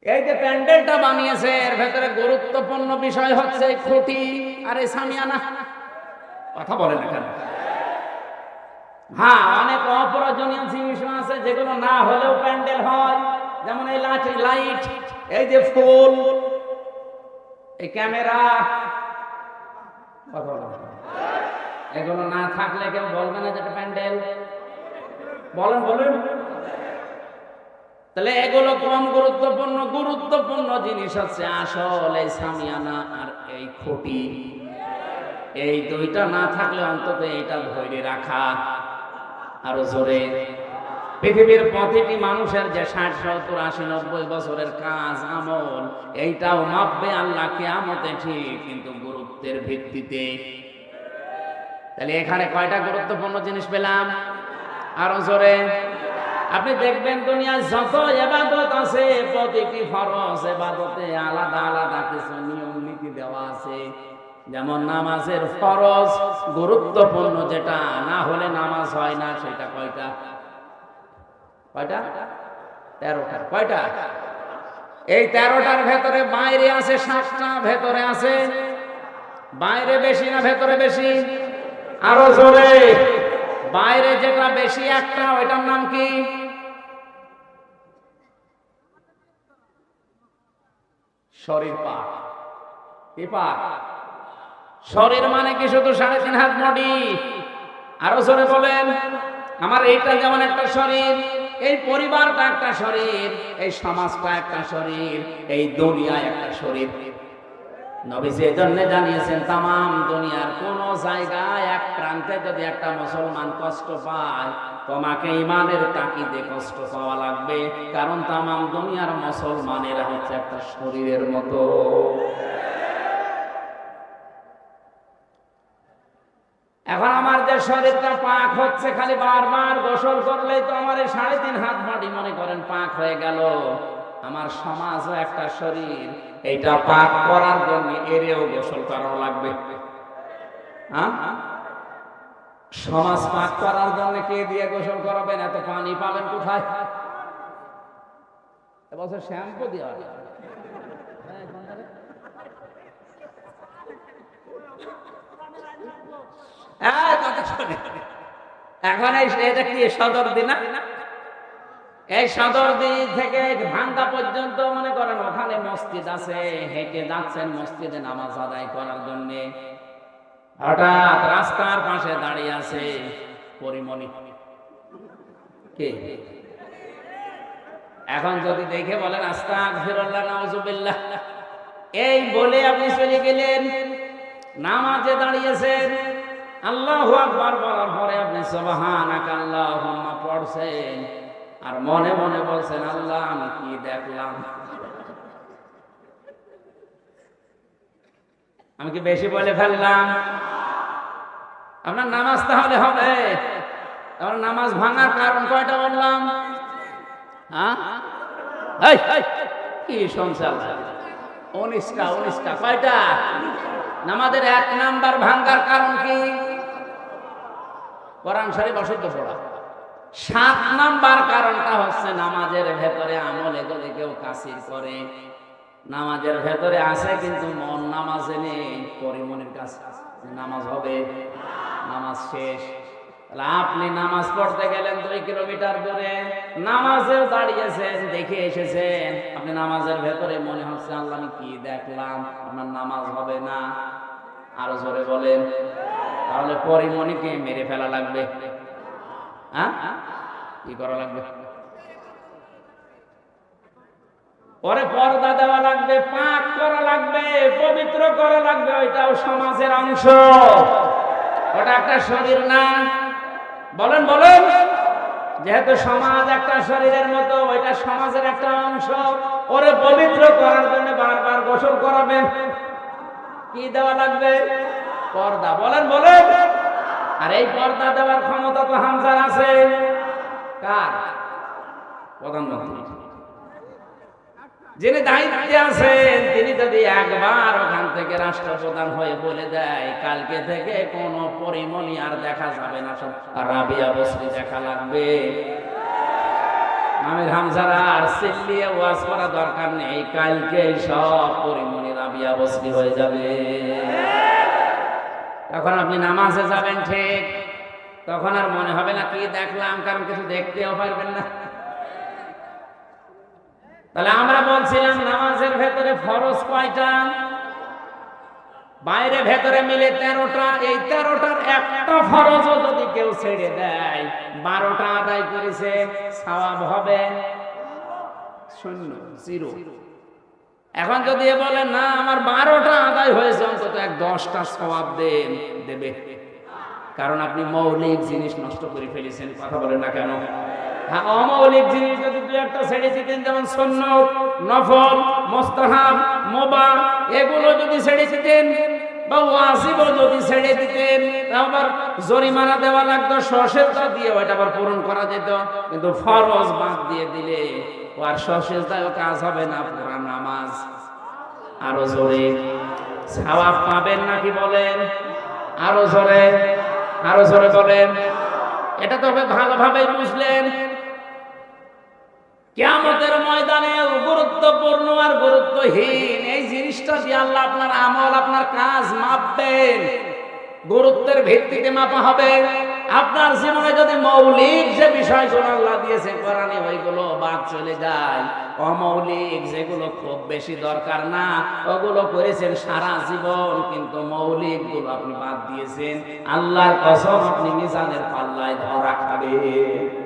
এই যে প্যান্ডেলটা বানিয়েছে এর ভেতরে গুরুত্বপূর্ণ বিষয় হচ্ছে খুঁটি আর এই সামিয়ানা। কথা বলে না কেন? হ্যাঁ, অনেক অপ্রয়োজনীয় জিনিস আছে যেগুলো না হলেও প্যান্ডেল হয়, যেমন এই লাইট, এই যে ফুল, এই ক্যামেরা, কথা বলে না। এগুলো না থাকলে কেউ বলবে না যেটা প্যান্ডেল। বলেন বলেন। তাহলে এগুলো কম গুরুত্বপূর্ণ, গুরুত্বপূর্ণ জিনিস হচ্ছে আসল এই সামিয়ানা আর এই খুঁটি। এই দুইটা না থাকলে অন্তত এইটা ধরে রাখা। আরো জোরে। পৃথিবীর প্রতিটি মানুষের যে 60, 70, 80, 90 বছরের কাজ আমল, এইটাও মাপবে আল্লাহ কিয়ামতে, ঠিক, কিন্তু গুরুত্বের ভিত্তিতে। তাহলে এখানে কয়টা গুরুত্বপূর্ণ জিনিস পেলাম? আরো জোরে। আপনি দেখবেন দুনিয়ার যত ইবাদত আছে প্রতিটি ফরজ ইবাদতে আলাদা আলাদা কিছু নিয়ম নীতি দেওয়া আছে। যেমন নামাজের ফরজ গুরুত্বপূর্ণ, যেটা না হলে নামাজ হয় না, সেটা কয়টা? কয়টা? 13টা। কয়টা? এই 13টার ভেতরে বাইরে আছে 7টা, ভেতরে আছে। বাইরে বেশি না ভেতরে বেশি? আরো জোরে। বাইরে যেটা বেশি একটা, ওইটার নাম কি? শরীর পাক। কি পাক? শরীর মানে কি শুধু 3.5 হাত বডি? আরো জোরে বলেন। আমার এইটা যেমন একটা শরীর, এই পরিবারটা একটা শরীর, এই সমাজটা একটা শরীর, এই দুনিয়া একটা শরীর। নবীজি এজন্য জানিয়েছেন তামাম দুনিয়ার কোন জায়গায় এক প্রান্তে যদি একটা মুসলমান কষ্ট পায়, তোমাকে ইমানের তাকিদে কষ্ট পাওয়া লাগবে, কারণ তামাম দুনিয়ার মুসলমানেরা হচ্ছে একটা শরীরের মতো। এখন আমার যে শরীরটা পাক হচ্ছে, খালি বারবার গোসল করলেই তো আমার এই 3.5 হাত বডি মনে করেন পাক হয়ে গেল। আমার সমাজও একটা শরীর, এইটা পাক করার জন্য এরেও গোসল করাও লাগবে। হ্যাঁ, সমাজ পাক করার জন্য কে দিয়ে গোসল করাবেন? এত পানি পাবেন কোথায়? এবছর শ্যাম্পু দেওয়া। এখন এটা কি সদরদি না? এই সদরদি থেকে ভাঙ্গা পর্যন্ত মনে করেন ওখানে মসজিদ আছে, হেঁটে যাচ্ছেন মসজিদে নামাজ আদায় করার জন্য। হঠাৎ রাস্তার পাশে দাঁড়িয়ে আছে পরিমণি। কে? এখন যদি দেখে বলেন আস্তাগফিরুল্লাহ নাউজুবিল্লাহ, এই বলে আপনি চলে গেলেন, নামাজে দাঁড়িয়েছেন, আল্লাহু আকবার বলার পরে আপনি সুবহানাকা আল্লাহুম্মা পড়ছেন, আর মনে মনে বলছেন আল্লাহ আমি কি দেখলাম? আমি কি বেশি বলে ফেললাম? আপনার নামাজ তাহলে হবে। আমার নামাজ ভাঙার কারণ কয়টা বললাম? হ্যাঁ, কি সংসার? 19টা। কয়টা? নামাজের 1 নাম্বার ভাঙার কারণ কি? কোরআন শরীফ অশুদ্ধ পড়া। 7 নাম্বার কারণটা হচ্ছে নামাজের ভেতরে আমলে যদি কেউ কাসির করে, নামাজের ভেতরে আছে কিন্তু মন নামাজে নেই, পরিমনির কাছে নামাজ হবে, নামাজ শেষ। তাহলে আপনি নামাজ পড়তে গেলেন 2 কিলোমিটার দূরে, নামাজেও দাঁড়িয়েছেন, দেখে এসেছেন, আপনি নামাজের ভেতরে মনে হচ্ছে আল্লাহ আমি কি দেখলাম, আপনার নামাজ হবে না। আরো জোরে বলেন। তাহলে পরিমনিকে মেরে ফেলা লাগবে। হ্যাঁ, কি করা লাগবে? পরে পর্দা দেওয়া লাগবে, পাক করা লাগবে, পবিত্র করা লাগবে। ওইটাও সমাজের অংশ, ওটা একটা শরীর না। বলেন বলেন। যেহেতু সমাজ একটা শরীরের মতো, ওইটা সমাজের একটা অংশ, ওরে পবিত্র করার জন্য বারবার গোসল করাবেন। কি দেওয়া লাগবে? পর্দা। বলেন বলেন। আর এই পর্দা দেওয়ার ক্ষমতা তো হামজার আছে। কার? প্রধানমন্ত্রী। যিনি দায়িত্বে আছেন, তিনি যদি একবার ওখান থেকে রাষ্ট্রপ্রধান হয়ে বলে দেয় কালকে থেকে কোন পরিমণি আর দেখা যাবে না, সব রাবিয়া বসরি দেখা লাগবে, আমির হামজারা আর চিল্লিয়ে ওয়াজ করা দরকার নেই, কালকে সব পরিমণি রাবিয়া বসরি হয়ে যাবে। তখন আপনি নামাজে যাবেন ঠিক, তখন আর মনে হবে না কি দেখলাম, কারণ কিছু দেখতেও পারবেন না। তাহলে আমরা বলছিলাম নামাজের ভেতরে ফরজ কয়টা? বাইরে ভেতরে মিলে 13টা। এই 13টার একটা ফরজও যদি কেউ ছেড়ে দেয়, 12টা আদায় করেছে, সওয়াব হবে 0, 0। এখন যদি বলে না আমার 12টা আদায় হয়েছে, অন্তত 10টা সওয়াব দেবে, কারণ আপনি মৌলিক জিনিস নষ্ট করে ফেলেছেন। কথা বলেন না কেন? হ্যাঁ, অমৌলিক জিনিস যদি 2-1টা ছেড়ে দিতেন, যেমন সুন্নত, নফল, মুস্তাহাব, মুবাহ, এগুলো যদি ছেড়ে দিতেন বা ওয়াজিবও যদি ছেড়ে দিতেন, আবার জরিমানা দেওয়া লাগতো, সশেজদা দিয়ে ওইটা আবার পূরণ করা যেত। কিন্তু ফরজ বাদ দিয়ে দিলে ও আর সশেজদায়ও কাজ হবে না, পুরা নামাজ। আরো জোরে সওয়াব পাবেন নাকি বলেন? আরো জোরে, আরো জোরে বলেন। এটা তবে ভালোভাবে বুঝলেন। কিয়ামতের ময়দানে গুরুত্বপূর্ণ আর গুরুত্বহীন এই জিনিসটা দিয়ে আল্লাহ আপনার আমল, আপনার কাজ মাপবেন। গুরুত্বের ভিত্তিতে মাপা হবে। আপনার জীবনে যদি মৌলিক যে বিষয়গুলো আল্লাহ দিয়েছে কোরআনে, ওইগুলো বাদ চলে যায়, অমৌলিক যেগুলো খুব বেশি দরকার না ওগুলো করেছেন সারা জীবন, কিন্তু মৌলিক গুলো আপনি বাদ দিয়েছেন, আল্লাহর কসম আপনি মিজানের পাল্লায় ধরা খাবেন।